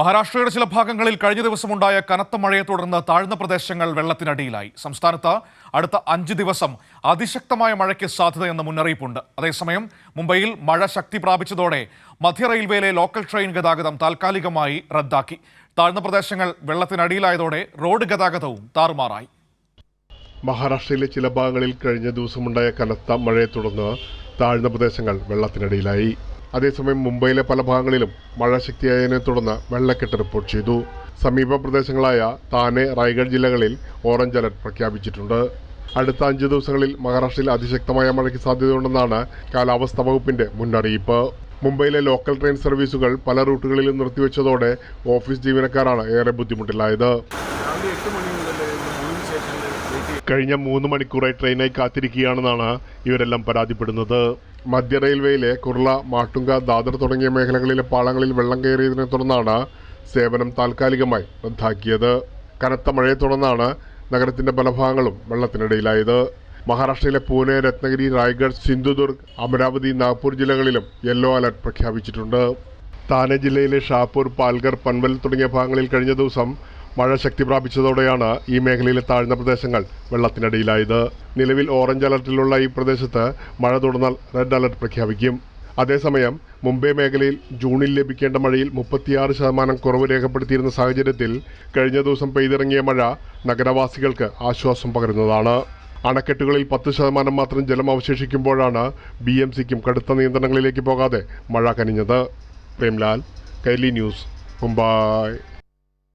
മഹാരാഷ്ട്രയുടെ ചില ഭാഗങ്ങളിൽ കഴിഞ്ഞ ദിവസമുണ്ടായ കനത്ത മഴയെ തുടർന്ന് താഴ്ന്ന പ്രദേശങ്ങൾ വെള്ളത്തിനടിയിലായി. സംസ്ഥാനത്ത് അടുത്ത 5 ദിവസം അതിശക്തമായ മഴയ്ക്ക് സാധ്യതയെന്ന മുന്നറിയിപ്പുണ്ട്. അതേസമയം മുംബൈയിൽ മഴ ശക്തി പ്രാപിച്ചതോടെ മധ്യ റെയിൽവേയിലെ ലോക്കൽ ട്രെയിൻ ഗതാഗതം താൽക്കാലികമായി റദ്ദാക്കി. താഴ്ന്ന പ്രദേശങ്ങൾ വെള്ളത്തിനടിയിലായതോടെ റോഡ് ഗതാഗതവും താറുമാറായി. മഹാരാഷ്ട്രയിലെ ചില ഭാഗങ്ങളിൽ കഴിഞ്ഞ ദിവസമുണ്ടായ കനത്ത മഴയെ തുടർന്ന് താഴ്ന്ന പ്രദേശങ്ങൾ വെള്ളത്തിനടിയിലായി. അതേസമയം മുംബൈയിലെ പല ഭാഗങ്ങളിലും മഴ ശക്തിയായതിനെ തുടർന്ന് വെള്ളക്കെട്ട് റിപ്പോർട്ട് ചെയ്തു. സമീപ പ്രദേശങ്ങളായ താനെ, റായ്ഗഡ് ജില്ലകളിൽ ഓറഞ്ച് അലർട്ട് പ്രഖ്യാപിച്ചിട്ടുണ്ട്. അടുത്ത 5 ദിവസങ്ങളിൽ മഹാരാഷ്ട്രയിൽ അതിശക്തമായ മഴയ്ക്ക് സാധ്യതയുണ്ടെന്നാണ് കാലാവസ്ഥാ വകുപ്പിന്റെ മുന്നറിയിപ്പ്. മുംബൈയിലെ ലോക്കൽ ട്രെയിൻ സർവീസുകൾ പല റൂട്ടുകളിലും നിർത്തിവെച്ചതോടെ ഓഫീസ് ജീവനക്കാരാണ് ഏറെ ബുദ്ധിമുട്ടിലായത്. കഴിഞ്ഞ 3 മണിക്കൂറായി ട്രെയിനായി കാത്തിരിക്കുകയാണെന്നാണ് ഇവരെല്ലാം പരാതിപ്പെടുന്നത്. മധ്യ റെയിൽവേയിലെ കുർള, മാട്ടുങ്ക, ദാദർ തുടങ്ങിയ മേഖലകളിലെ പാളങ്ങളിൽ വെള്ളം കയറിയതിനെ തുടർന്നാണ് സേവനം താൽക്കാലികമായി റദ്ദാക്കിയത്. കനത്ത മഴയെ തുടർന്നാണ് നഗരത്തിന്റെ പല ഭാഗങ്ങളും വെള്ളത്തിനിടയിലായത്. മഹാരാഷ്ട്രയിലെ പൂനെ, രത്നഗിരി, റായ്ഗഡ്, സിന്ധുദുർഗ്, അമരാവതി, നാഗ്പൂർ ജില്ലകളിലും യെല്ലോ അലർട്ട് പ്രഖ്യാപിച്ചിട്ടുണ്ട്. താനെ ജില്ലയിലെ ഷാപൂർ, പാൽഗർ, പൻവൽ തുടങ്ങിയ ഭാഗങ്ങളിൽ കഴിഞ്ഞ ദിവസം മഴ ശക്തി പ്രാപിച്ചതോടെയാണ് ഈ മേഖലയിലെ താഴ്ന്ന പ്രദേശങ്ങൾ വെള്ളത്തിനടിയിലായത്. നിലവിൽ ഓറഞ്ച് അലർട്ടിലുള്ള ഈ പ്രദേശത്ത് മഴ തുടർന്നാൽ റെഡ് അലർട്ട് പ്രഖ്യാപിക്കും. അതേസമയം മുംബൈ മേഖലയിൽ ജൂണിൽ ലഭിക്കേണ്ട മഴയിൽ 36% കുറവ് രേഖപ്പെടുത്തിയിരുന്ന സാഹചര്യത്തിൽ കഴിഞ്ഞ ദിവസം പെയ്തിറങ്ങിയ മഴ നഗരവാസികൾക്ക് ആശ്വാസം പകരുന്നതാണ്. അണക്കെട്ടുകളിൽ 10% മാത്രം ജലം അവശേഷിക്കുമ്പോഴാണ് BMCക്കും കടുത്ത നിയന്ത്രണങ്ങളിലേക്ക് പോകാതെ മഴ കനിഞ്ഞത്. പ്രേംലാൽ, കൈലി ന്യൂസ്, മുംബൈ.